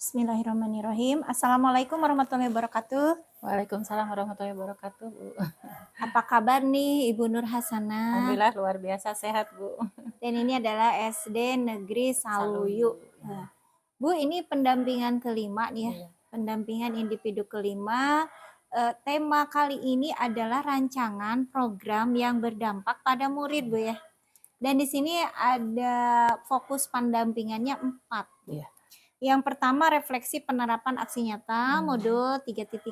Bismillahirrahmanirrahim. Assalamualaikum warahmatullahi wabarakatuh. Waalaikumsalam warahmatullahi wabarakatuh, Bu. Apa kabar nih Ibu Nur Hasanah? Alhamdulillah luar biasa sehat, Bu. Dan ini adalah SD Negeri Saluyu. Saluyu, ya. Bu, ini pendampingan kelima nih ya. Iya. Pendampingan individu kelima. Tema kali ini adalah rancangan program yang berdampak pada murid, Bu ya. Dan di sini ada fokus pendampingannya 4. Iya. Yang pertama refleksi penerapan aksi nyata modul 3.1.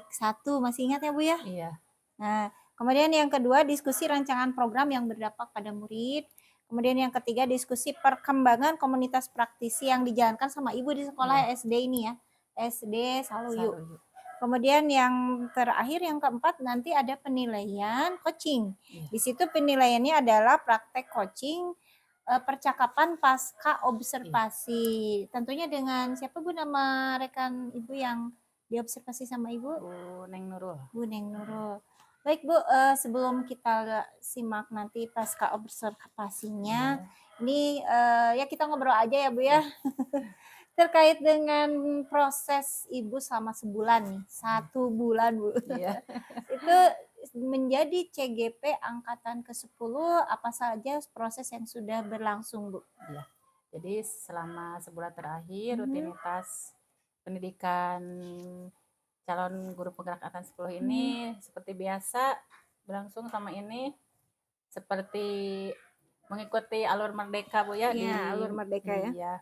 Masih ingat ya Bu ya? Iya. Nah, kemudian yang kedua diskusi rancangan program yang berdampak pada murid. Kemudian yang ketiga diskusi perkembangan komunitas praktisi yang dijalankan sama Ibu di sekolah SD ini ya. SD Saluyu. Saluyu. Kemudian yang terakhir yang keempat nanti ada penilaian coaching. Iya. Di situ penilaiannya adalah praktek coaching percakapan pasca observasi. Tentunya dengan siapa Bu nama rekan Ibu yang diobservasi sama Ibu? Bu Neng Nurul. Bu Neng Nurul. Baik Bu, sebelum kita simak nanti pasca observasinya, ini ya kita ngobrol aja ya Bu ya. Terkait dengan proses Ibu selama sebulan nih, 1 bulan Bu. Iya. Itu menjadi CGP angkatan ke-10, apa saja proses yang sudah berlangsung Bu? Iya. Jadi selama sebulan terakhir rutinitas pendidikan calon guru penggerak angkatan 10 ini seperti biasa berlangsung sama ini seperti mengikuti alur merdeka Bu ya. Iya, alur merdeka ya. Iya.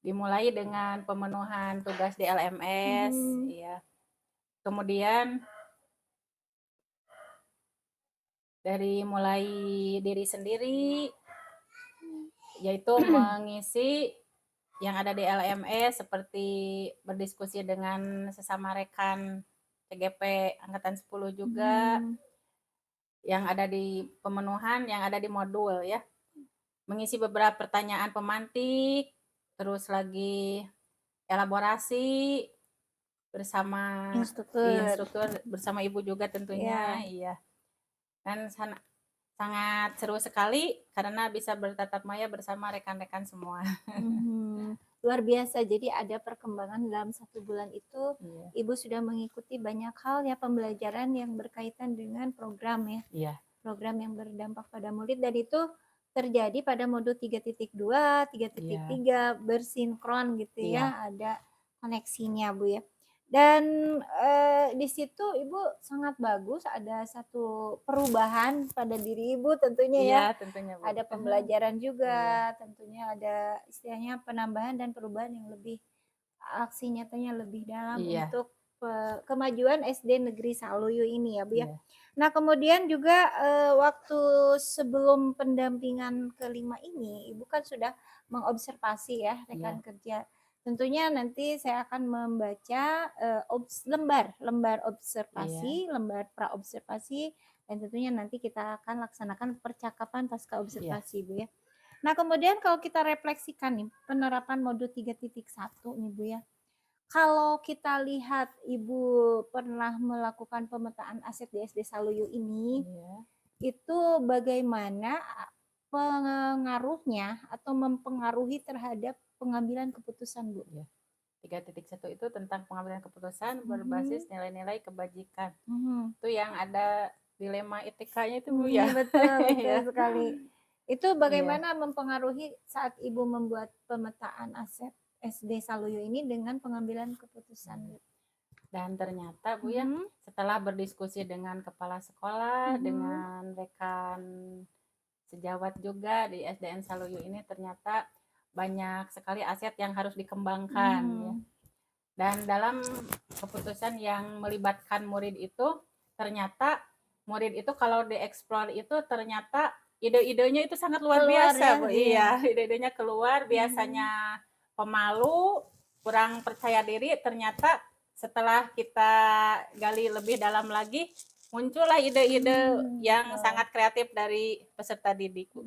Dimulai dengan pemenuhan tugas di LMS, ya. Kemudian dari mulai diri sendiri, yaitu mengisi yang ada di LMS seperti berdiskusi dengan sesama rekan CGP angkatan 10 juga, yang ada di pemenuhan, yang ada di modul ya. Mengisi beberapa pertanyaan pemantik, terus lagi elaborasi bersama instruktur bersama Ibu juga tentunya. Iya. Dan sangat seru sekali karena bisa bertatap maya bersama rekan-rekan semua. Luar biasa, jadi ada perkembangan dalam 1 bulan itu. Ibu sudah mengikuti banyak hal ya pembelajaran yang berkaitan dengan program ya. Iya. Program yang berdampak pada murid dan itu terjadi pada modul 3.2, 3.3 bersinkron gitu ya, ada koneksinya Bu ya. Dan di situ Ibu sangat bagus, ada satu perubahan pada diri Ibu tentunya ya. Iya, tentunya Bu. Ada pembelajaran juga, tentunya ada istilahnya penambahan dan perubahan yang lebih aksi nyatanya lebih dalam untuk kemajuan SD Negeri Saluyu ini ya Bu ya. Nah kemudian juga waktu sebelum pendampingan kelima ini Ibu kan sudah mengobservasi ya rekan kerja. Tentunya nanti saya akan membaca lembar observasi, lembar praobservasi, dan tentunya nanti kita akan laksanakan percakapan pasca observasi Bu ya. Nah kemudian kalau kita refleksikan nih penerapan modul 3.1 nih Bu ya. Kalau kita lihat Ibu pernah melakukan pemetaan aset di SD Saluyu ini, itu bagaimana pengaruhnya atau mempengaruhi terhadap pengambilan keputusan Bu? 3.1 itu tentang pengambilan keputusan berbasis nilai-nilai kebajikan. Itu yang ada dilema etikanya itu Bu ya. Betul sekali. Itu bagaimana mempengaruhi saat Ibu membuat pemetaan aset SD Saluyu ini dengan pengambilan keputusan Bu? Dan ternyata Bu ya, setelah berdiskusi dengan kepala sekolah, dengan rekan sejawat juga di SDN Saluyu ini, ternyata banyak sekali aset yang harus dikembangkan ya. Dan dalam keputusan yang melibatkan murid itu, ternyata murid itu kalau dieksplor itu ternyata ide-idenya itu sangat luar biasa Bu. Iya, ide-idenya keluar, biasanya pemalu, kurang percaya diri, ternyata setelah kita gali lebih dalam lagi, muncullah ide-ide yang sangat kreatif dari peserta didik Bu.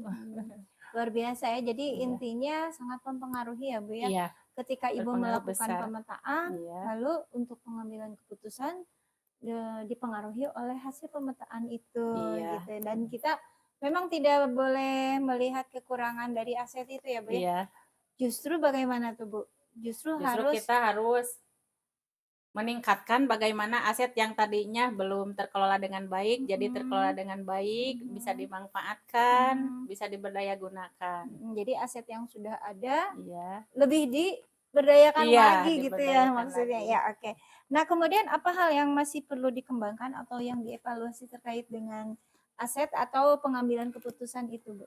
Luar biasa ya, jadi intinya sangat mempengaruhi ya Bu ya. Iya. Ketika Ibu melakukan besar. pemetaan, lalu untuk pengambilan keputusan dipengaruhi oleh hasil pemetaan itu gitu. Dan kita memang tidak boleh melihat kekurangan dari aset itu ya Bu ya. Justru bagaimana tuh Bu? Justru Justru harus kita harus meningkatkan bagaimana aset yang tadinya belum terkelola dengan baik, jadi terkelola mhm, dengan baik, bisa mhm, dimanfaatkan, mhm, bisa diberdayagunakan. jadi aset yang sudah ada Iya, lebih diberdayakan iya, lagi gitu ya diberdayakan maksudnya, lagi. ya oke. Nah kemudian apa hal yang masih perlu dikembangkan atau yang dievaluasi terkait dengan aset atau pengambilan keputusan itu, Bu?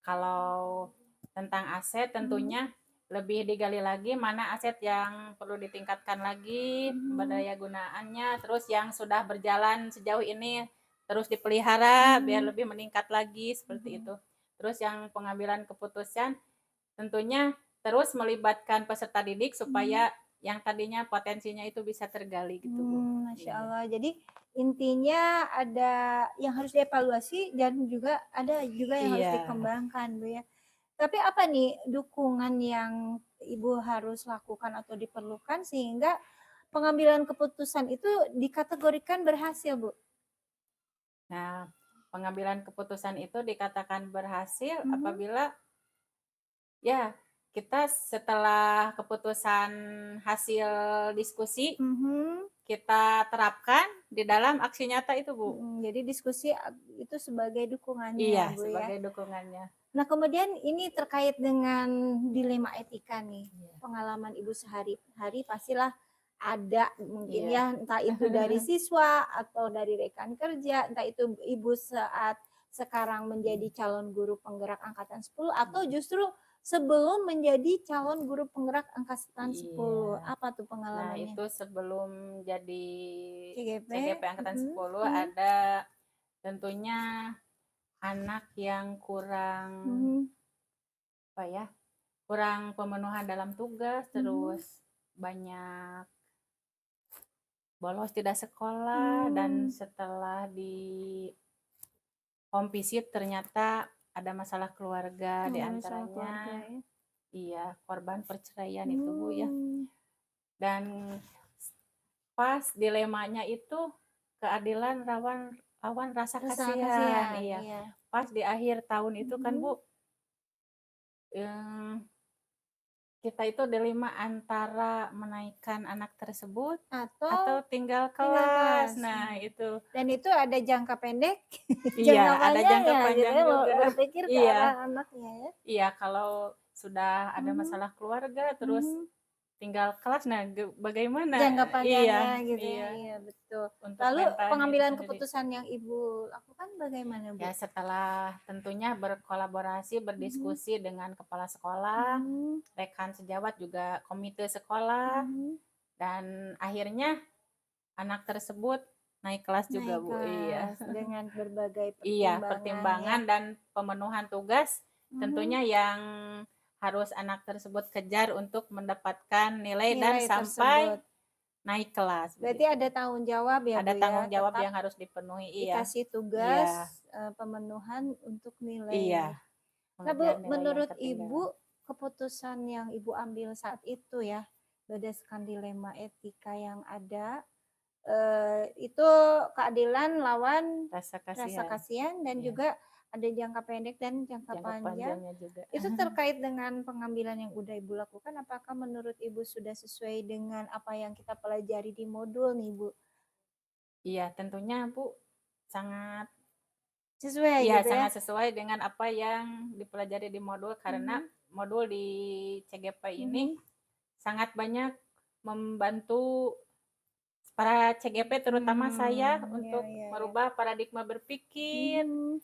Kalau tentang aset Mhm, tentunya lebih digali lagi mana aset yang perlu ditingkatkan lagi mhm, berdaya gunaannya, terus yang sudah berjalan sejauh ini terus dipelihara biar mhm, lebih meningkat lagi seperti mhm, itu. Terus yang pengambilan keputusan tentunya terus melibatkan peserta didik mhm. supaya yang tadinya potensinya itu bisa tergali gitu, Bu. Masya Iya. Allah. Jadi intinya ada yang harus dievaluasi dan juga ada juga yang harus Iya. dikembangkan, Bu, ya. Tapi apa nih dukungan yang Ibu harus lakukan atau diperlukan sehingga pengambilan keputusan itu dikategorikan berhasil, Bu? Nah, pengambilan keputusan itu dikatakan berhasil Mhm, apabila ya, kita setelah keputusan hasil diskusi, mhm, kita terapkan di dalam aksi nyata itu, Bu. jadi diskusi itu sebagai dukungannya Iya, ya, Bu, ya. sebagai dukungannya. Nah, kemudian ini terkait dengan dilema etika nih. Iya. Pengalaman Ibu sehari-hari pastilah ada mungkin Iya. ya, entah itu dari siswa atau dari rekan kerja, entah itu Ibu saat sekarang menjadi calon guru penggerak angkatan 10 atau justru sebelum menjadi calon guru penggerak angkatan Iya. 10. Apa tuh Nah, pengalamannya? itu sebelum jadi CGP? CGP angkatan Mhm, 10 mhm, ada tentunya anak yang kurang mhm, apa ya, kurang pemenuhan dalam tugas, mhm, terus banyak bolos tidak sekolah dan mmm, setelah di home visit ternyata ada masalah keluarga di ada masalah antaranya. keluarga ya? Iya, korban perceraian itu, Bu, ya. Mmm. Dan pas dilemanya itu keadilan lawan rasa Rasa kasihan, kasihan, iya. iya. Pas di akhir tahun itu kan, Mhm. Bu, eee, kita itu dilema antara menaikkan anak tersebut atau Atau tinggal tinggal kelas. kelas, Nah, itu. dan itu ada jangka pendek, Iya, jangka ada panjang jangka ya gitu panjang ya, juga. berpikir ke Iya. arah anaknya ya. Iya, kalau sudah ada Mhm, masalah keluarga, terus mhm. tinggal kelas, nah bagaimana? Jangka Iya, panjangnya gitu ya, iya, iya betul. untuk Lalu mentalnya itu pengambilan sendiri. keputusan yang Ibu lakukan bagaimana, Bu? Ya, setelah tentunya berkolaborasi, Mhm, berdiskusi dengan kepala sekolah, mhm, rekan sejawat juga komite sekolah, mhm. dan akhirnya anak tersebut naik kelas juga, Naik Bu. Iya. kelas dengan berbagai Iya, pertimbangan ya. pertimbangan dan pemenuhan tugas Mhm. tentunya yang harus anak tersebut kejar untuk mendapatkan nilai dan Nilai sampai tersebut. naik kelas Berarti begitu. ada tanggung jawab ya, Ada Bu, ya, tanggung jawab tetap yang harus dipenuhi, iya. dikasih tugas, Iya, pemenuhan untuk iya, nilai. Nah, Bu, pengerjaan nilai yang menurut Ibu, ketinggalan. keputusan yang Ibu ambil saat itu ya, berdasarkan dilema etika yang ada, itu keadilan lawan Rasa rasa kasihan, kasihan dan iya, juga ada jangka pendek dan jangka jangka panjang. panjangnya juga. Itu terkait dengan pengambilan yang udah Ibu lakukan, apakah menurut Ibu sudah sesuai dengan apa yang kita pelajari di modul nih, Bu? Iya, tentunya Bu sangat Sesuai iya, gitu ya? sangat sesuai dengan apa yang dipelajari di modul karena Mhm, modul di CGP ini mhm. sangat banyak membantu para CGP terutama saya Ya, untuk ya, ya. merubah paradigma berpikir. Mhm,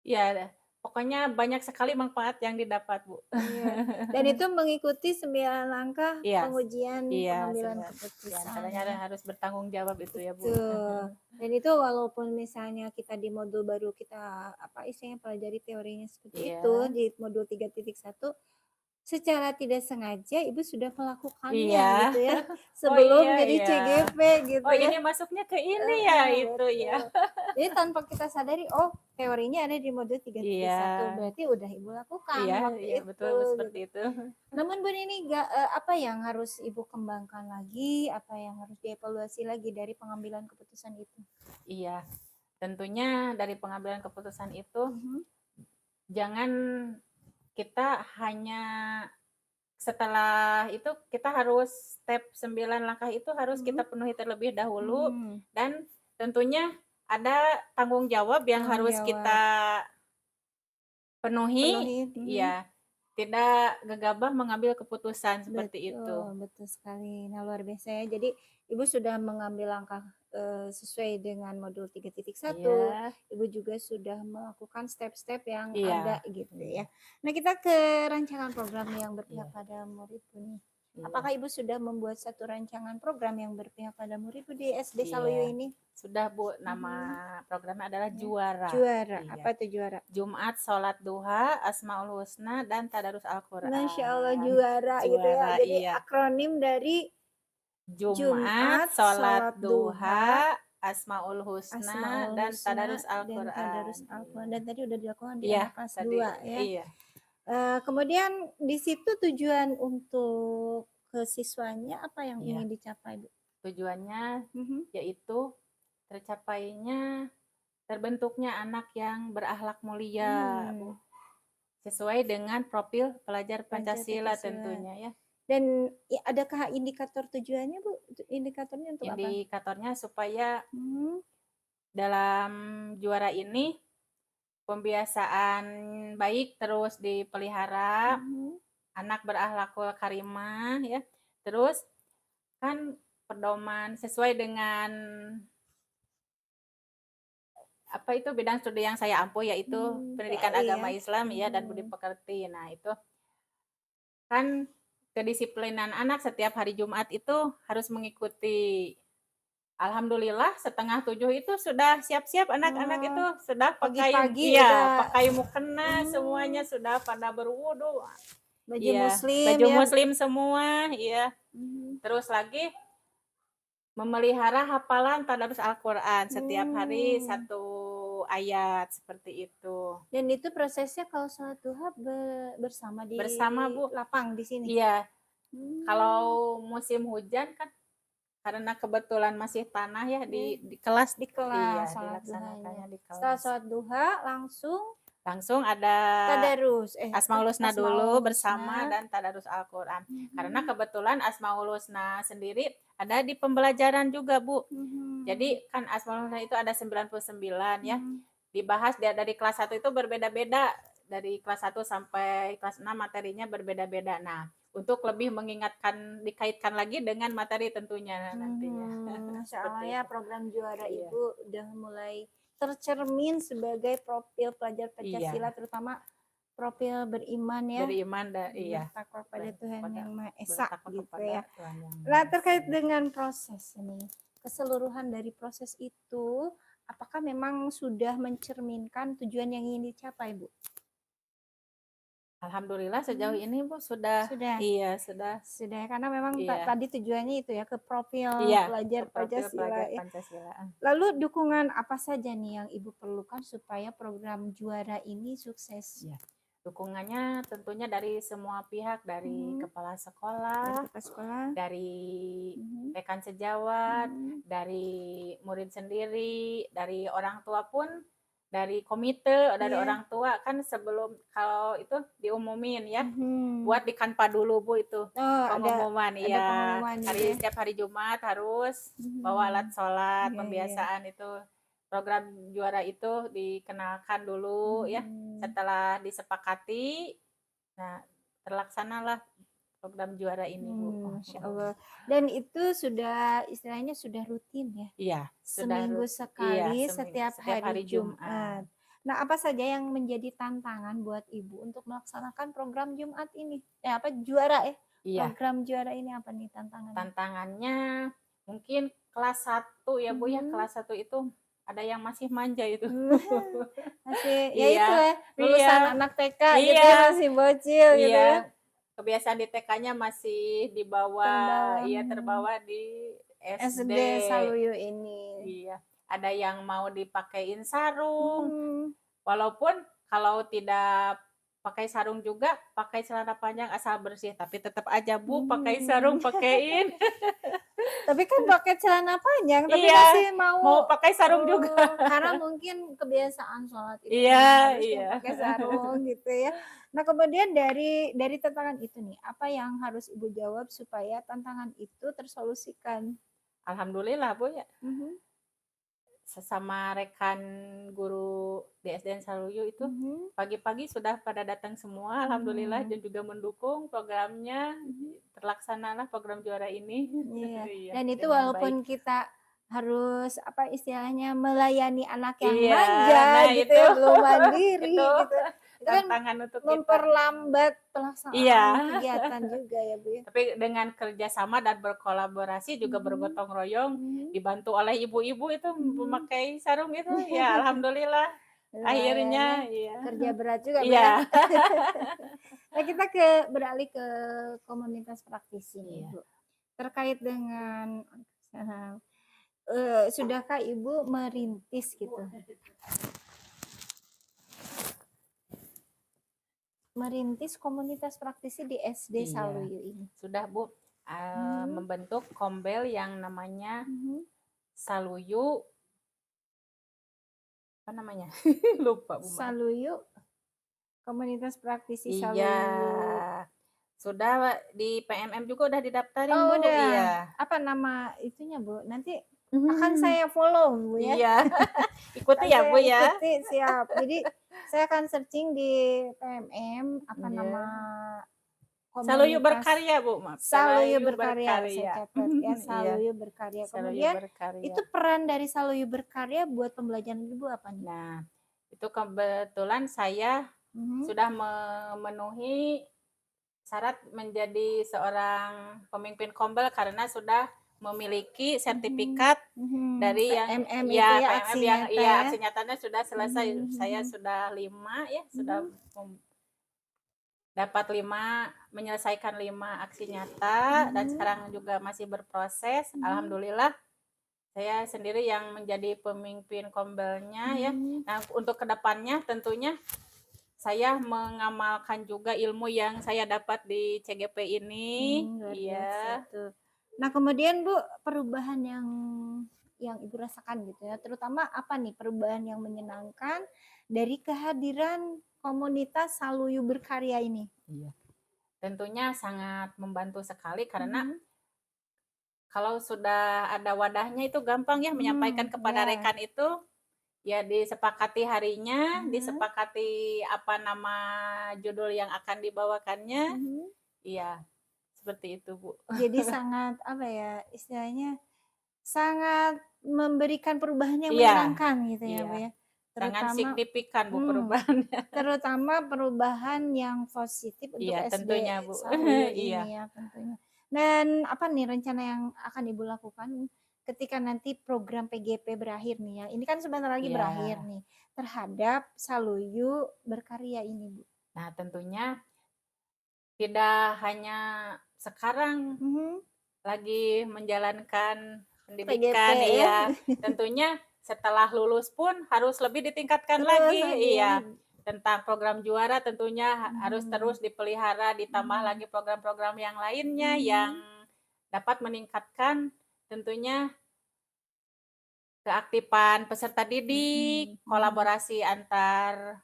Ya, pokoknya banyak sekali manfaat yang didapat, Bu. iya. Dan itu mengikuti 9 langkah Iya, pengujian iya, pengambilan semua di keputusan antaranya ya. harus bertanggung jawab itu ya, Bu. Betul. Dan itu walaupun misalnya kita di modul baru kita, apa istilahnya, pelajari teorinya seperti itu, Iya, di modul 3.1 secara tidak sengaja Ibu sudah iya. melakukannya gitu ya, Oh sebelum iya, jadi iya. CGP gitu Oh ya. ini masuknya ke ini ya, Heeh, itu ya. betul. Jadi tanpa kita sadari, oh teorinya ada di modul Iya, 3.1 berarti udah Ibu lakukan iya, waktu iya betul itu seperti gitu. itu. Namun Bu Nini apa yang harus Ibu kembangkan lagi, apa yang harus dievaluasi lagi dari pengambilan keputusan itu? Iya, tentunya dari pengambilan keputusan itu Mhm, jangan kita hanya setelah itu kita harus step 9 langkah itu harus Mhm. kita penuhi terlebih dahulu, Mhm. dan tentunya ada tanggung jawab yang Tanggung harus jawab. kita penuhi, Penuhi. Mhm. ya, tidak gegabah mengambil keputusan seperti itu. Betul, betul sekali. Nah, luar biasa ya. Jadi Ibu sudah mengambil langkah, sesuai dengan modul 3.1, Iya, Ibu juga sudah melakukan step-step yang ada iya, gitu iya, ya. Nah, kita ke rancangan program yang berpihak iya, pada murid nih. iya, Apakah Ibu sudah membuat satu rancangan program yang berpihak pada murid di SD Saluyu iya. ini? Sudah Bu, nama Mhm, programnya adalah ya. Juara. Juara, Iya. apa itu juara? Jumat sholat duha, Asmaul Husna, dan Tadarus Masya Allah Al-Quran. juara gitu ya. Juara, Jadi iya. akronim dari Jumat Jumat, sholat sholat duha, duha, Asmaul Husna, Asmaul dan Husna, Tadarus dan Al-Quran. Tadarus Iya. Al-Quran, dan tadi udah dilakukan di Iya, anak kelas tadi. 2 ya. Iya. Kemudian di situ tujuan untuk ke siswanya apa yang Iya. ingin dicapai, Bu? Tujuannya Mhm. yaitu tercapainya terbentuknya anak yang berakhlak mulia, Bu. Mmm, Sesuai dengan profil pelajar Pelajar Pancasila Pancasila. tentunya ya. Dan adakah indikator tujuannya, Bu? Indikatornya untuk apa? Indikatornya supaya Mhm. dalam juara ini pembiasaan baik terus dipelihara, Mhm. anak berakhlakul karimah ya. Terus kan pedoman sesuai dengan apa itu bidang studi yang saya ampuh, yaitu pendidikan PAI ya? agama Islam ya dan budi Mhm. pekerti. Nah, itu kan kedisiplinan anak setiap hari Jumat itu harus mengikuti. Alhamdulillah setengah 7 itu sudah siap-siap, anak-anak Oh, itu sudah pakai, pagi-pagi iya, udah pakai mukena, semuanya mmm, sudah pada berwudu. baju Iya, muslim baju ya? muslim semua, iya. Mhm. Terus lagi memelihara hafalan tadarus Al-Qur'an setiap hari Mmm, satu ayat seperti itu. dan itu prosesnya kalau sholat duha bersama di Bersama, Bu. lapang di sini? Iya, Mmm, kalau musim hujan kan karena kebetulan masih tanah ya ya, di kelas, di kelas iya, sholat duhanya. dilaksanakannya di Setelah kelas. sholat duha langsung Langsung ada tadarus, Asmaul Husna Asmaul dulu Husna. bersama dan Tadarus Al-Quran. Karena Mhm. kebetulan Asmaul Husna sendiri ada di pembelajaran juga, Bu. Mhm. Jadi kan Asmaul Husna itu ada 99 ya. Mhm. Dibahas dari kelas 1 itu berbeda-beda. Dari kelas 1 sampai kelas 6 materinya berbeda-beda. Nah, untuk lebih mengingatkan, dikaitkan lagi dengan materi tentunya nantinya. Masya Allah Seperti ya, itu. program juara Iya. Ibu udah mulai tercermin sebagai profil pelajar Pancasila, Iya. terutama profil beriman ya, Beriman dan iya. bertakwa pada Tuhan Pada Yang Maha Esa bertakwa gitu kepada ya. Tuhan Yang Nah, Maha Esa. terkait dengan proses ini, keseluruhan dari proses itu, apakah memang sudah mencerminkan tujuan yang ingin dicapai, Bu? Alhamdulillah sejauh Hmm, ini Bu sudah, sudah. iya sudah, Sudah ya, karena memang iya, tadi tujuannya itu ya, ke profil iya, ke pelajar profil Pancasila pelajar ya. Pancasila. Lalu dukungan apa saja nih yang Ibu perlukan supaya program juara ini sukses? Iya. Dukungannya tentunya dari semua pihak, dari Mhm. kepala Dari sekolah, kepala sekolah. dari Mhm. rekan sejawat, Mhm. dari murid sendiri, dari orang tua pun, dari komite, dari Iya. orang tua kan sebelum kalau itu diumumin ya. Mhm. Buat di Canva dulu Bu itu, Oh, pengumuman, ada iya. pengumuman gitu ya. Setiap hari Jumat harus bawa alat Mhm. sholat, Iya, iya. pembiasaan itu. Program juara itu dikenalkan dulu ya. Mhm. Setelah disepakati, nah terlaksanalah program juara ini Bu. Masya Allah. Dan itu sudah istilahnya sudah rutin ya? Iya, sudah Seminggu iya, sekali setiap setiap hari hari Jumat. Jumat. Nah, apa saja yang menjadi tantangan buat Ibu untuk melaksanakan program Jumat ini? Apa juara ya? Iya, Program juara ini apa nih tantangannya? tantangannya mungkin kelas 1 ya Bu ya, Mhm. kelas 1 itu ada yang masih manja itu. Masih ya itu Iya, ya, iya, lulusan anak TK gitu iya, ya, masih bocil gitu ya. iya. Kebiasaan di TK-nya masih dibawa, Terbawa iya terbawa di SD. SD Saluyu ini. Iya, ada yang mau dipakein sarung, Mhm. walaupun kalau tidak pakai sarung juga, pakai celana panjang asal bersih, tapi tetap aja Bu pakai sarung, Mhm. pakein. Tapi kan pakai celana panjang, tapi Iya, masih mau mau pakai sarung juga. karena mungkin kebiasaan sholat itu memang Iya harusnya iya. pakai sarung gitu ya. Nah, kemudian dari tantangan itu nih, apa yang harus Ibu jawab supaya tantangan itu tersolusikan? Alhamdulillah Bu ya, Mhm, sesama rekan guru di SDN Saluyu itu mhm, pagi-pagi sudah pada datang semua, alhamdulillah, mhm, dan juga mendukung programnya, mhm. terlaksanalah program juara ini. Iya, Iya, dan itu dengan baik. walaupun kita harus apa istilahnya melayani anak yang Iya, manja nah gitu itu ya, belum itu mandiri gitu. Itu kan tantangan untuk kita. memperlambat Iya, pelaksanaan kegiatan juga ya, Bu, ya. tapi dengan kerjasama dan berkolaborasi juga Mhm, bergotong royong, mhm, dibantu oleh ibu-ibu itu mhm. memakai sarung itu, ya alhamdulillah Lumayan ya, akhirnya iya. kerja berat juga, Bu, ya. Iya. Nah, kita beralih ke komunitas praktisi nih, Iya. Bu. Terkait dengan sudahkah Ibu merintis gitu? Merintis komunitas praktisi di SD Iya, Saluyu ini? sudah Bu, Mhm, membentuk kombel yang namanya mhm. Saluyu, apa namanya? Lupa Bu, maaf. Saluyu, komunitas praktisi Iya, Saluyu. sudah di PMM juga udah didaftarin Oh, Bu, udah. iya. Apa nama itunya, Bu? Nanti akan saya follow, Bu, ya. Iya, ikuti Akan ya saya Bu ya. ikuti, siap. Jadi saya akan searching di PMM apa nama Iya. Saluyu komunitas berkarya Bu, maaf, Saluyu Saluyu Berkarya, saya berkarya. catat ya, Iya, Saluyu Berkarya. Saluyu Kemudian itu berkarya. peran dari Saluyu Berkarya buat pembelajaran Ibu apa nih? Nah, itu kebetulan saya Mhm, sudah memenuhi syarat menjadi seorang pemimpin kombel karena sudah memiliki mhm, sertifikat mhm. dari yang PMM itu ya ya, PMM aksi yang nyata iya ya? aksi nyatanya sudah selesai. Mhm, Saya mhm, sudah 5 ya, sudah mhm, dapat 5 menyelesaikan 5 aksi nyata dan mhm, sekarang juga masih berproses. mhm, Alhamdulillah saya sendiri yang menjadi pemimpin kombelnya ya. mhm. Nah, untuk kedepannya tentunya saya mengamalkan juga ilmu yang saya dapat di CGP ini. Luar biasa Iya, tuh. Nah, kemudian Bu, perubahan yang Ibu rasakan gitu ya, terutama apa nih perubahan yang menyenangkan dari kehadiran komunitas Saluyu Berkarya ini? iya. Tentunya sangat membantu sekali karena Mhm, kalau sudah ada wadahnya itu gampang ya menyampaikan mhm, kepada ya, rekan itu, ya disepakati harinya, mhm, disepakati apa nama judul yang akan dibawakannya. mhm. Iya, seperti itu, Bu. Jadi sangat apa ya, istilahnya sangat memberikan perubahan yang Iya, menyenangkan gitu ya, iya. Bu, ya. Sangat Terutama signifikan, Bu, hmm, perubahannya. terutama perubahan yang positif untuk Iya, SD tentunya, Bu. Saluyu Iya, ini ya tentunya. Dan apa nih rencana yang akan Ibu lakukan ketika nanti program PGP berakhir nih ya, ini kan sebentar lagi berakhir iya. nih, terhadap Saluyu Berkarya ini, Bu? Nah, tentunya tidak hanya sekarang Mhm, lagi menjalankan PGP pendidikan, ya, iya. Tentunya setelah lulus pun harus lebih ditingkatkan terus lagi, lagi ya. iya. Tentang program juara tentunya harus Mhm, terus dipelihara, ditambah mhm, lagi program-program yang lainnya yang mhm, dapat meningkatkan tentunya keaktifan peserta didik, mhm, mhm. kolaborasi antar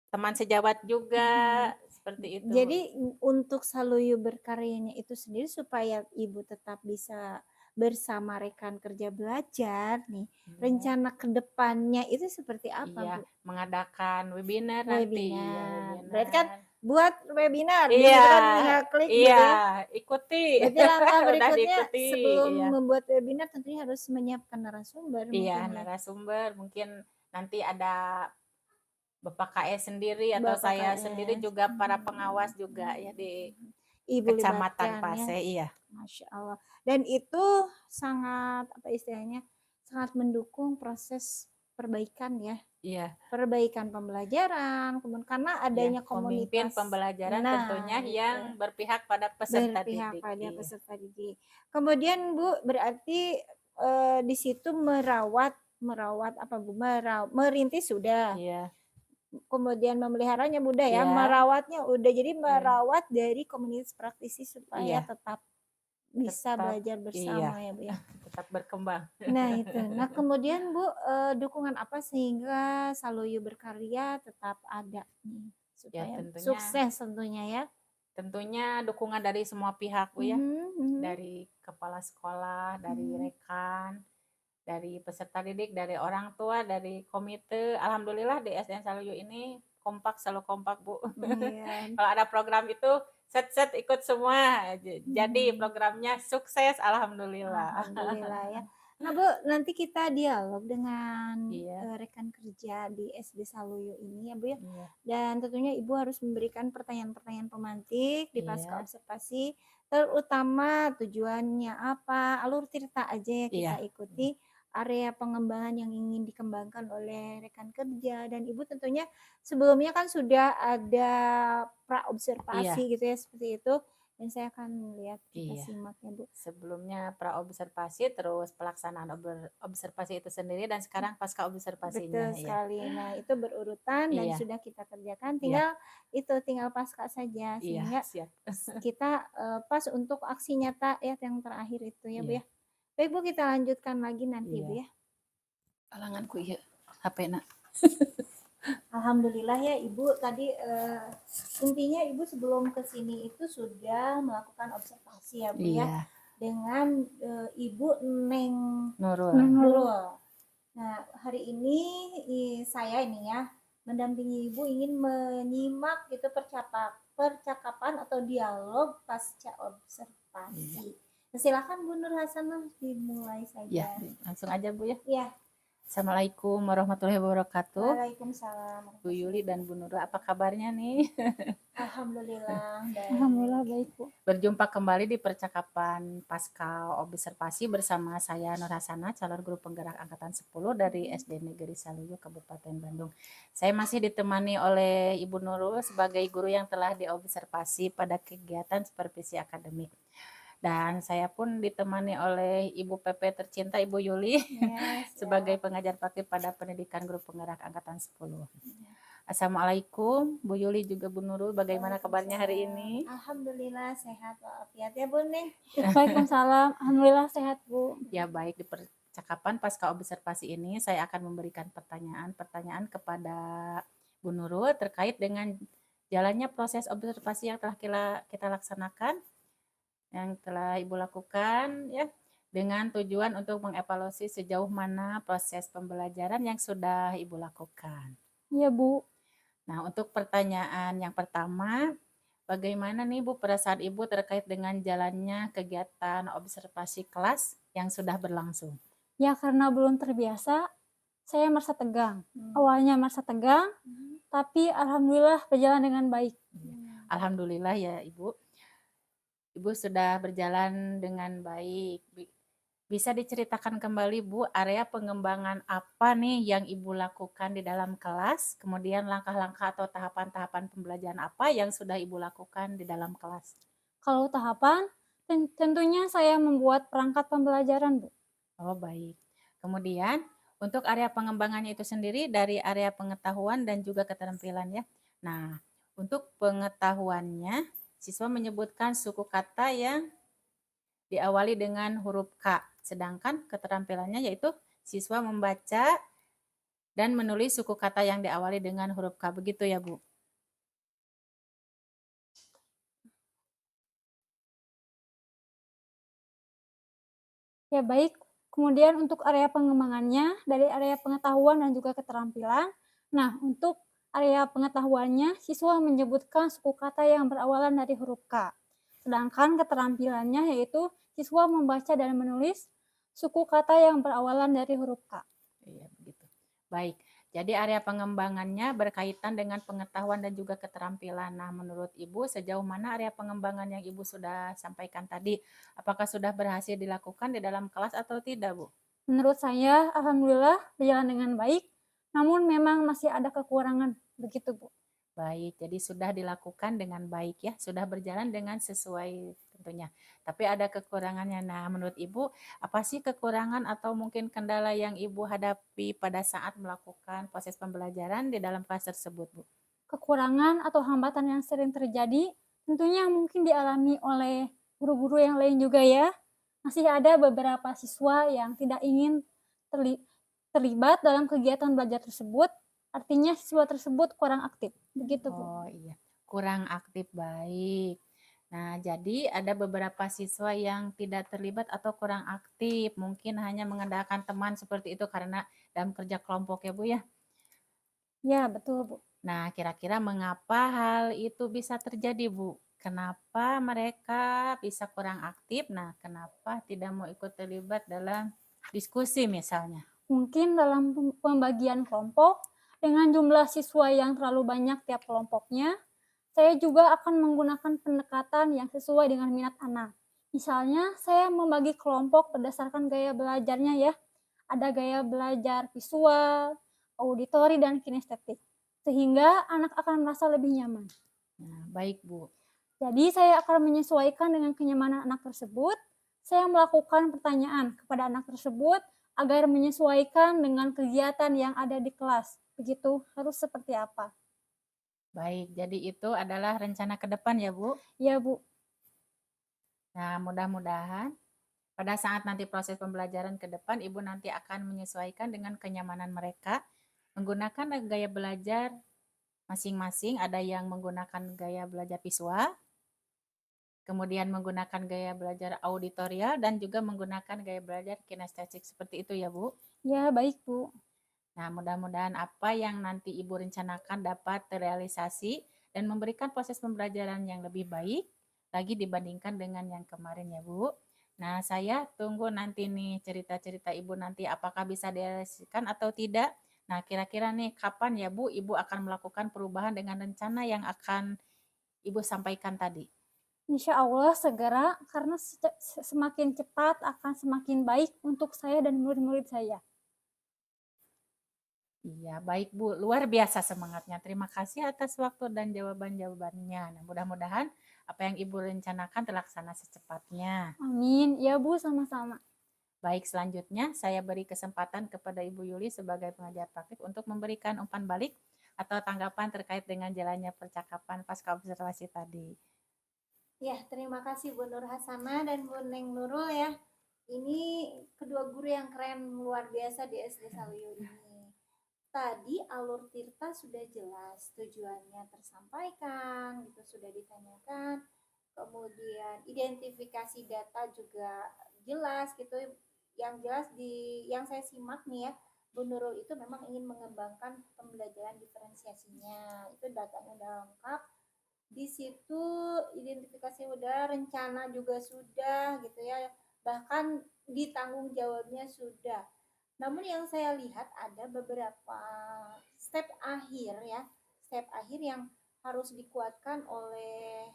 teman sejawat juga, Mhm. seperti itu, Bu. Jadi untuk Saluyu Berkaryanya itu sendiri supaya Ibu tetap bisa bersama rekan kerja belajar nih, Iya. rencana ke depannya itu seperti apa, Iya, Bu? mengadakan webinar nanti, iya Webinar. Berarti kan webinar. buat webinar di Iya situ kan tinggal klik iya, gitu ya. ikuti, Berarti langkah udah berikutnya diikuti, sebelum iya. membuat webinar tentunya harus menyiapkan narasumber Iya, mungkin ya. narasumber mungkin nanti ada Bapak KS sendiri atau Bapak saya sendiri KS. juga para pengawas Mhm, juga ya di mhm. Ibu Kecamatan libatkan ya. Pase, iya. Masya Allah. Dan itu sangat, apa istilahnya, sangat mendukung proses perbaikan ya. Iya Perbaikan pembelajaran, kemudian karena iya, adanya pemimpin komunitas. pembelajaran tentunya Nah, yang itu berpihak pada peserta berpihak didik, pada iya. peserta didik. Kemudian Bu, berarti di situ merawat merawat apa Bu? Merintis sudah, Iya kemudian memeliharanya mudah ya, iya merawatnya udah. Jadi iya merawat dari komunitas praktisi supaya iya tetap bisa tetap belajar iya, bersama ya Bu ya. tetap berkembang. Nah itu. Nah kemudian Bu, dukungan apa sehingga Saluyu Berkarya tetap ada nih, Ya supaya tentunya sukses tentunya ya? tentunya dukungan dari semua pihak Bu ya, Mhm mhm. dari kepala sekolah, dari Mhm. rekan, dari peserta didik, dari orang tua, dari komite. Alhamdulillah di SDN Saluyu ini kompak, selalu kompak Bu. Iya. Kalau ada program itu set ikut semua. Jadi Mhm. programnya sukses, alhamdulillah. Alhamdulillah ya. Nah Bu, nanti kita dialog dengan, Iya, rekan kerja di SD Saluyu ini ya Bu ya. iya, Dan tentunya Ibu harus memberikan pertanyaan-pertanyaan pemantik di pasca iya, observasi, terutama tujuannya apa, alur cerita aja ya kita iya, ikuti, area pengembangan yang ingin dikembangkan oleh rekan kerja, dan Ibu tentunya sebelumnya kan sudah ada pra iya, observasi gitu ya, seperti itu, dan saya akan lihat, kita iya. simak ya Bu. Sebelumnya pra-observasi, terus pelaksanaan observasi itu sendiri, dan sekarang pasca Betul observasinya, ya. sekali. Nah, itu berurutan dan Iya, sudah kita kerjakan, iya, tinggal pasca saja, iya, sehingga siap. kita, pas untuk aksi nyata ya yang terakhir itu ya, Bu, Iya, ya. Baik, Bu, kita lanjutkan lagi nanti, Bu, iya. ya. Alanganku iya, HP-na. Alhamdulillah ya Ibu tadi, intinya Ibu sebelum ke sini itu sudah melakukan observasi ya, Bu, ya, Iya, dengan, Ibu Neng Nurul. Nurul. Nah, hari ini saya ini ya, mendampingi Ibu ingin menyimak gitu percakapan atau dialog pasca Iya, observasi. Nah, silakan Bu Nur Hasanah dimulai iya, saja. langsung aja Bu ya. Ya, Assalamualaikum warahmatullahi wabarakatuh. Waalaikumsalam Bu Yuli warahmatullahi dan Bu wabarakatuh. Nurul, apa kabarnya nih? Alhamdulillah Alhamdulillah baik. baik, Bu. Berjumpa kembali di percakapan pasca observasi bersama saya Nur Hasanah, calon guru penggerak angkatan 10 dari SD Negeri Saluyu, Kabupaten Bandung. Saya masih ditemani oleh Ibu Nurul sebagai guru yang telah diobservasi pada kegiatan supervisi akademik. Dan saya pun ditemani oleh Ibu PP tercinta Ibu Yuli Ya, sebagai siap. pengajar praktik pada pendidikan guru penggerak angkatan 10. Ya. Assalamualaikum Bu Yuli juga Bu Nurul, bagaimana kabarnya hari Waalaikumsalam. ini? Alhamdulillah sehat walafiat ya Bu Neng. Waalaikumsalam. Alhamdulillah sehat, Bu. Ya baik, di percakapan pasca observasi ini saya akan memberikan pertanyaan-pertanyaan kepada Bu Nurul terkait dengan jalannya proses observasi yang telah kita laksanakan, yang telah Ibu lakukan ya, dengan tujuan untuk mengevaluasi sejauh mana proses pembelajaran yang sudah Ibu lakukan. Iya, Bu. Nah, untuk pertanyaan yang pertama, bagaimana nih Bu perasaan Ibu terkait dengan jalannya kegiatan observasi kelas yang sudah berlangsung? Ya karena belum terbiasa, saya merasa tegang. Hmm. Awalnya merasa tegang, tapi alhamdulillah berjalan dengan baik. Alhamdulillah ya Ibu. Ibu sudah berjalan dengan baik. Bisa diceritakan kembali Bu, area pengembangan apa nih yang Ibu lakukan di dalam kelas? Kemudian langkah-langkah atau tahapan-tahapan pembelajaran apa yang sudah Ibu lakukan di dalam kelas? Kalau tahapan, tentunya saya membuat perangkat pembelajaran, Bu. Oh baik. Kemudian untuk area pengembangannya itu sendiri dari area pengetahuan dan juga keterampilan ya. Nah, untuk pengetahuannya, siswa menyebutkan suku kata yang diawali dengan huruf K. Sedangkan keterampilannya yaitu siswa membaca dan menulis suku kata yang diawali dengan huruf K. Begitu ya, Bu? Ya baik. Kemudian untuk area pengembangannya dari area pengetahuan dan juga keterampilan. Nah, untuk area pengetahuannya, siswa menyebutkan suku kata yang berawalan dari huruf K. Sedangkan keterampilannya yaitu siswa membaca dan menulis suku kata yang berawalan dari huruf K. Iya, begitu. Baik. Jadi area pengembangannya berkaitan dengan pengetahuan dan juga keterampilan. Nah, menurut Ibu sejauh mana area pengembangan yang Ibu sudah sampaikan tadi? Apakah sudah berhasil dilakukan di dalam kelas atau tidak, Bu? Menurut saya, alhamdulillah berjalan dengan baik, namun memang masih ada kekurangan, begitu Bu. Baik, jadi sudah dilakukan dengan baik ya, sudah berjalan dengan sesuai tentunya. Tapi ada kekurangannya. Nah, menurut Ibu, apa sih kekurangan atau mungkin kendala yang Ibu hadapi pada saat melakukan proses pembelajaran di dalam kelas tersebut, Bu? Kekurangan atau hambatan yang sering terjadi tentunya mungkin dialami oleh guru-guru yang lain juga ya. Masih ada beberapa siswa yang tidak ingin terlibat dalam kegiatan belajar tersebut, artinya siswa tersebut kurang aktif. Begitu, Bu. Oh iya, kurang aktif, baik. Nah, jadi ada beberapa siswa yang tidak terlibat atau kurang aktif, mungkin hanya mengandalkan teman seperti itu karena dalam kerja kelompok ya Bu ya. Ya, betul, Bu. Nah, kira-kira mengapa hal itu bisa terjadi Bu? Kenapa mereka bisa kurang aktif? Nah, kenapa tidak mau ikut terlibat dalam diskusi misalnya? Mungkin dalam pembagian kelompok, dengan jumlah siswa yang terlalu banyak tiap kelompoknya, saya juga akan menggunakan pendekatan yang sesuai dengan minat anak. Misalnya, saya membagi kelompok berdasarkan gaya belajarnya ya. Ada gaya belajar visual, auditori, dan kinestetik. Sehingga anak akan merasa lebih nyaman. Nah, baik Bu. Jadi saya akan menyesuaikan dengan kenyamanan anak tersebut. Saya melakukan pertanyaan kepada anak tersebut agar menyesuaikan dengan kegiatan yang ada di kelas. Begitu, harus seperti apa? Baik, jadi itu adalah rencana ke depan ya Bu? Ya, Bu. Nah, mudah-mudahan pada saat nanti proses pembelajaran ke depan, Ibu nanti akan menyesuaikan dengan kenyamanan mereka, menggunakan gaya belajar masing-masing, ada yang menggunakan gaya belajar visual, kemudian menggunakan gaya belajar auditorial, dan juga menggunakan gaya belajar kinestetik. Seperti itu ya Bu? Ya, baik, Bu. Nah, mudah-mudahan apa yang nanti Ibu rencanakan dapat terrealisasi dan memberikan proses pembelajaran yang lebih baik lagi dibandingkan dengan yang kemarin ya Bu. Nah, saya tunggu nanti nih cerita-cerita Ibu nanti apakah bisa direalisasikan atau tidak. Nah, kira-kira nih kapan ya Bu Ibu akan melakukan perubahan dengan rencana yang akan Ibu sampaikan tadi? Insya Allah segera, karena semakin cepat akan semakin baik untuk saya dan murid-murid saya. Iya, baik Bu. Luar biasa semangatnya. Terima kasih atas waktu dan jawaban-jawabannya. Nah, mudah-mudahan apa yang Ibu rencanakan terlaksana secepatnya. Amin. Ya, Bu, sama-sama. Baik, selanjutnya saya beri kesempatan kepada Ibu Yuli sebagai pengajar praktik untuk memberikan umpan balik atau tanggapan terkait dengan jalannya percakapan pasca observasi tadi. Ya, terima kasih Bu Nur Hasana dan Bu Neng Nurul ya. Ini kedua guru yang keren luar biasa di SD Saluyu ini. Tadi alur Tirta sudah jelas, tujuannya tersampaikan, itu sudah ditanyakan. Kemudian identifikasi data juga jelas gitu. Yang jelas yang saya simak nih ya, Bu Nurul itu memang ingin mengembangkan pembelajaran diferensiasinya. Itu datanya udah lengkap. Di situ identifikasi udah, rencana juga sudah gitu ya. Bahkan di tanggung jawabnya sudah. Namun yang saya lihat ada beberapa step akhir ya, step akhir yang harus dikuatkan oleh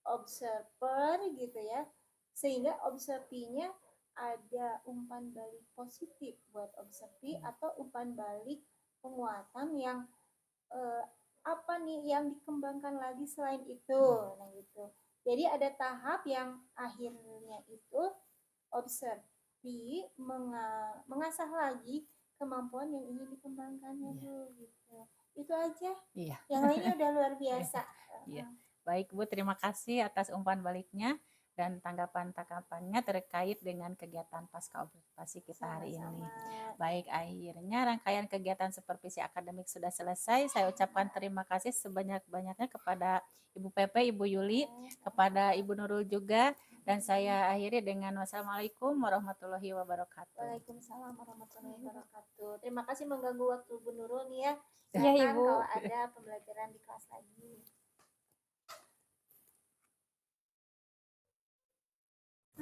observer gitu ya, sehingga observinya ada umpan balik positif buat observi atau umpan balik penguatan yang apa nih yang dikembangkan lagi selain itu, nah gitu. Jadi ada tahap yang akhirnya itu observe mengasah lagi kemampuan yang ingin dikembangkannya Bu gitu. Itu aja. Iya. Yang lainnya udah luar biasa. Iya. Baik Bu, terima kasih atas umpan baliknya dan tanggapan-tanggapannya terkait dengan kegiatan pasca observasi kita hari ini. Baik, akhirnya rangkaian kegiatan supervisi akademik sudah selesai. Saya ucapkan terima kasih sebanyak-banyaknya kepada Ibu Pepe, Ibu Yuli, kepada Ibu Nurul juga. Dan saya akhiri dengan wassalamualaikum warahmatullahi wabarakatuh. Waalaikumsalam warahmatullahi wabarakatuh. Terima kasih mengganggu waktu Bu Nurul nih ya. Ya, Silakan Ibu. kalau ada pembelajaran di kelas lagi.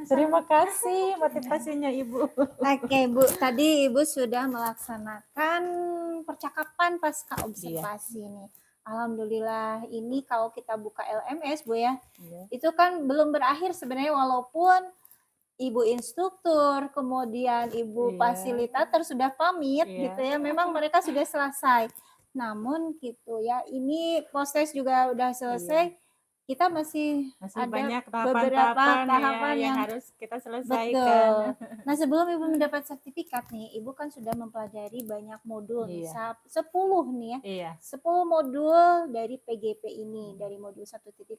Terima kasih motivasinya Ibu. Oke Bu, tadi Ibu sudah melaksanakan percakapan pasca observasi nih. Alhamdulillah, ini kalau kita buka LMS Bu ya, itu kan belum berakhir sebenarnya, walaupun Ibu instruktur, kemudian Ibu fasilitator sudah pamit gitu ya, memang mereka sudah selesai. Namun gitu ya, ini proses juga udah selesai. Kita masih ada banyak beberapa tahapan yang harus kita selesaikan. Betul. Nah, sebelum Ibu mendapat sertifikat nih, Ibu kan sudah mempelajari banyak modul, 10 nih ya. Iya. 10 modul dari PGP ini, dari modul 1.1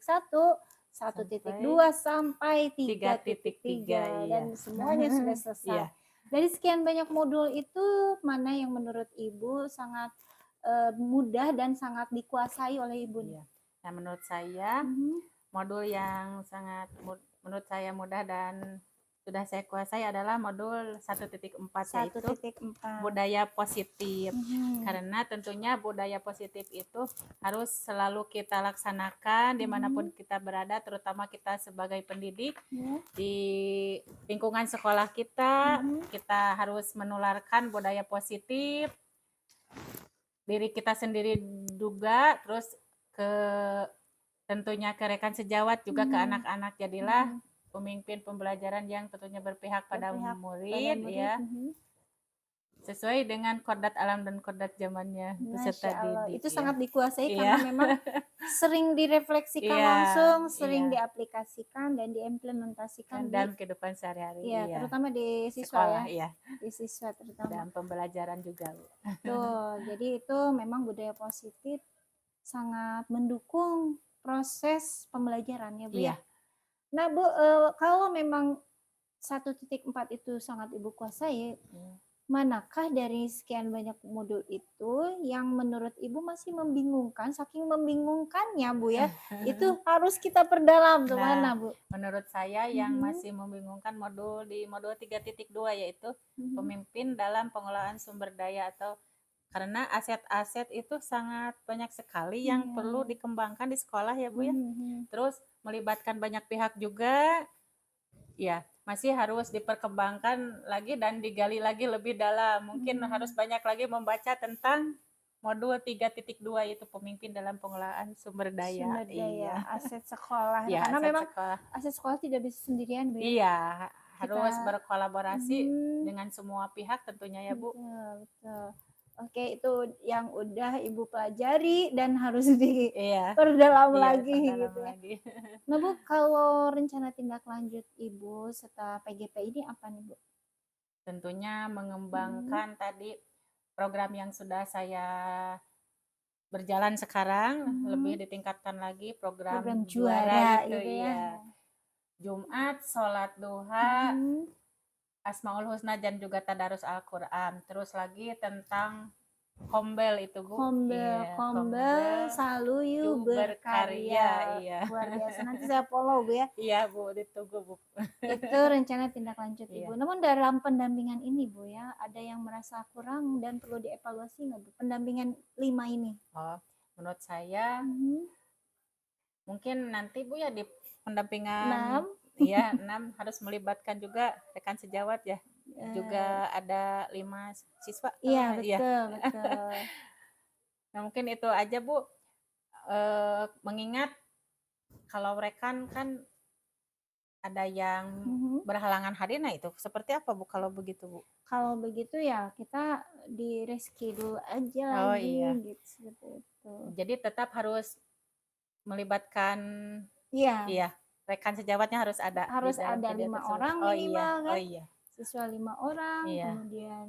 1.2 sampai 3.3 3.3, dan iya. semuanya sudah selesai. Iya. Dari sekian banyak modul itu, mana yang menurut Ibu sangat mudah dan sangat dikuasai oleh Ibu? Iya. Nah, menurut saya modul yang sangat menurut saya mudah dan sudah saya kuasai adalah modul 1.4 yaitu 1.4. budaya positif. Karena tentunya budaya positif itu harus selalu kita laksanakan dimanapun kita berada, terutama kita sebagai pendidik di lingkungan sekolah kita. Kita harus menularkan budaya positif diri kita sendiri juga, terus ke tentunya ke rekan sejawat juga ke anak-anak. Jadilah pemimpin pembelajaran yang tentunya berpihak pada murid, ya, sesuai dengan kodrat alam dan kodrat zamannya peserta didik. Itu sangat dikuasai karena memang sering direfleksikan langsung, sering diaplikasikan dan diimplementasikan dalam kehidupan sehari-hari. Terutama di siswa sekolah, di siswa terutama. Dalam pembelajaran juga. Tuh, jadi itu memang budaya positif sangat mendukung proses pembelajaran ya Bu ya. Nah Bu, kalau memang 1.4 itu sangat Ibu kuasai, manakah dari sekian banyak modul itu yang menurut Ibu masih membingungkan, saking membingungkannya Bu ya, itu harus kita perdalam kemana Bu? Menurut saya yang masih membingungkan modul 3.2 yaitu pemimpin dalam pengelolaan sumber daya, atau karena aset-aset itu sangat banyak sekali yang perlu dikembangkan di sekolah ya Bu ya. Terus melibatkan banyak pihak juga, ya masih harus diperkembangkan lagi dan digali lagi lebih dalam. Mungkin harus banyak lagi membaca tentang modul 3.2 yaitu pemimpin dalam pengelolaan sumber daya. Aset sekolah. Karena aset memang aset sekolah tidak bisa sendirian Bu ya. Iya, harus berkolaborasi dengan semua pihak tentunya ya Bu. Betul. Oke, itu yang udah Ibu pelajari dan harus diperdalam lagi gitu ya. Nah Bu, kalau rencana tindak lanjut Ibu setelah PGP ini apa nih Bu? Tentunya mengembangkan tadi program yang sudah saya berjalan sekarang, lebih ditingkatkan lagi program juara gitu ya. Jumat, sholat duha, Asmaul Husna dan juga tadarus Al-Quran. Terus lagi tentang Kombel itu Bu. Kombel Saluyu berkarya. Luar biasa. Nanti saya follow Bu ya. Iya Bu, ditunggu Bu. Itu rencana tindak lanjut Ibu. Namun dalam pendampingan ini Bu ya, ada yang merasa kurang dan perlu dievaluasi nggak Bu? Pendampingan 5 ini. Menurut saya mungkin nanti Bu ya di pendampingan 6 harus melibatkan juga rekan sejawat ya. Juga ada 5 siswa. Iya, betul. Nah, mungkin itu aja Bu. Mengingat kalau rekan kan ada yang berhalangan hadir, nah itu seperti apa Bu kalau begitu Bu? Kalau begitu ya kita di reschedule aja lagi gitu, seperti itu. Jadi tetap harus melibatkan rekan sejawatnya harus ada. Harus ada 5 orang minimal kan? Siswa 5 orang, Iya. kemudian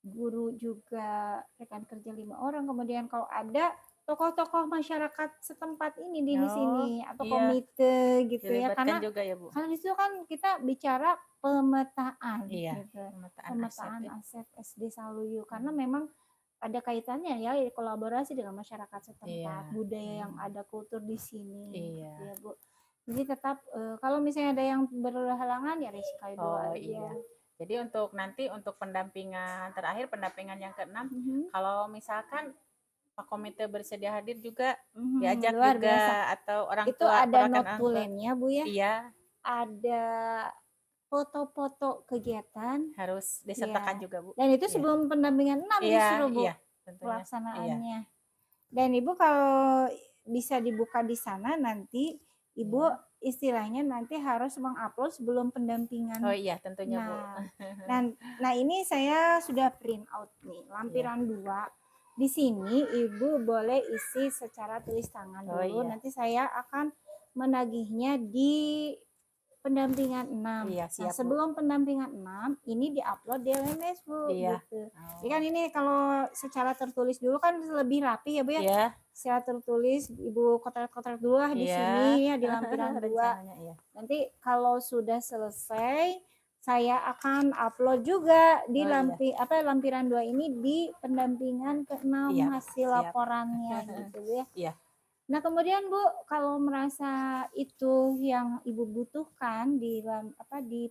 guru juga rekan kerja 5 orang, kemudian kalau ada tokoh-tokoh masyarakat setempat ini di sini atau komite gitu ya, karena juga ya Bu. Karena di situ kan kita bicara pemetaan, gitu. Pemetaan aset SD Saluyu, karena memang ada kaitannya ya kolaborasi dengan masyarakat setempat, budaya yang ada, kultur di sini, gitu ya Bu. Jadi tetap kalau misalnya ada yang berhalangan ya reschedule dulu aja. Jadi untuk pendampingan terakhir, pendampingan yang ke-6, kalau misalkan Pak Komite bersedia hadir juga diajak luar juga biasa. Atau orang itu tua ada notulennya Bu ya. Iya. Ada foto-foto kegiatan harus disertakan juga Bu. Dan itu sebelum pendampingan 6 justru Bu pelaksanaannya. Dan Ibu kalau bisa dibuka di sana nanti Ibu istilahnya nanti harus mengupload sebelum pendampingan. Oh iya tentunya Bu. Nah ini saya sudah print out nih lampiran 2. Di sini Ibu boleh isi secara tulis tangan dulu. Nanti saya akan menagihnya di pendampingan 6. Siap, sebelum pendampingan 6 ini diupload di LMS Bu gitu. Jadi kan ini kalau secara tertulis dulu kan lebih rapi ya Bu ya. secara tertulis Ibu kotak-kotak dulu lah di Iya. sini ya di lampiran 2. Rencananya iya. Nanti kalau sudah selesai saya akan upload juga di Oh, iya. lampiran 2 ini di pendampingan ke-6 Iya, hasil siap. laporannya gitu Bu ya. Iya. Nah, kemudian Bu, kalau merasa itu yang Ibu butuhkan di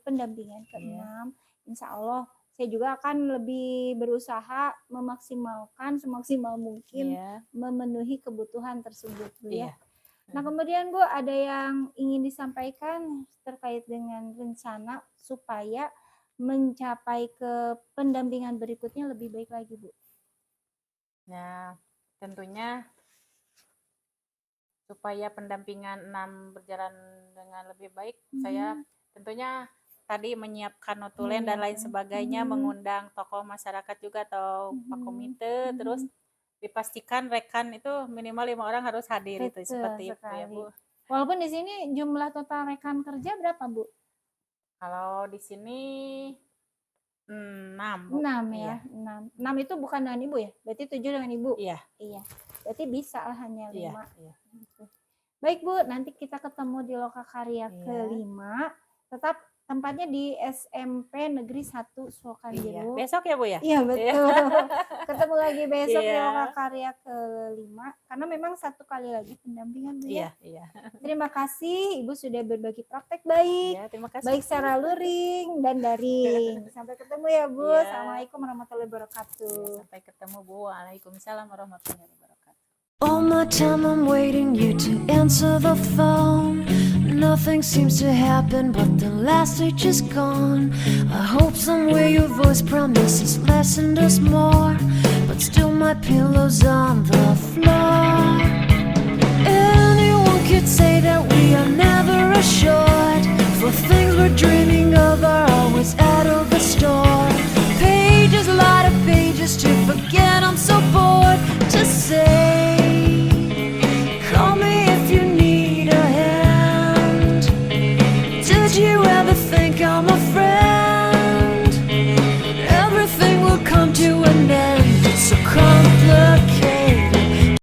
pendampingan ke-6, insya Allah saya juga akan lebih berusaha memaksimalkan semaksimal mungkin Iya. memenuhi kebutuhan tersebut Bu ya. Iya. Nah, kemudian Bu, ada yang ingin disampaikan terkait dengan rencana supaya mencapai ke pendampingan berikutnya lebih baik lagi Bu? Nah, tentunya supaya pendampingan 6 berjalan dengan lebih baik, saya tentunya tadi menyiapkan notulen dan lain sebagainya, mengundang tokoh masyarakat juga atau Pak Komite, terus dipastikan rekan itu minimal 5 orang harus hadir itu Betul seperti itu ya sekali. Bu. Walaupun di sini jumlah total rekan kerja berapa Bu? Kalau di sini 6 Bu. 6 Iya. ya, 6. 6 itu bukan dengan Ibu ya? Berarti 7 dengan Ibu? Iya. Iya. Berarti bisa lah hanya 5. Iya. Iya. Gitu. Baik Bu, nanti kita ketemu di Lokakarya Iya. ke-5. Tetap tempatnya di SMP Negeri 1 Iya. Sukoharjo. Besok ya Bu ya? Iya betul. Ketemu lagi besok di Iya. Lokakarya ke-5 karena memang 1 kali lagi pendampingan Bu ya. Iya. Iya. Terima kasih Ibu sudah berbagi praktek baik. Iya, terima kasih. Baik secara luring dan daring. Sampai ketemu ya Bu. Iya. Assalamualaikum warahmatullahi wabarakatuh. Sampai ketemu Bu. Waalaikumsalam warahmatullahi wabarakatuh. All my time I'm waiting you to answer the phone. Nothing seems to happen, but the last stage is gone. I hope somewhere your voice promises less and us more, but still my pillow's on the floor. Anyone could say that we are never assured, for things we're dreaming of are always out of the store. Pages, a lot of pages to forget, I'm so bored to say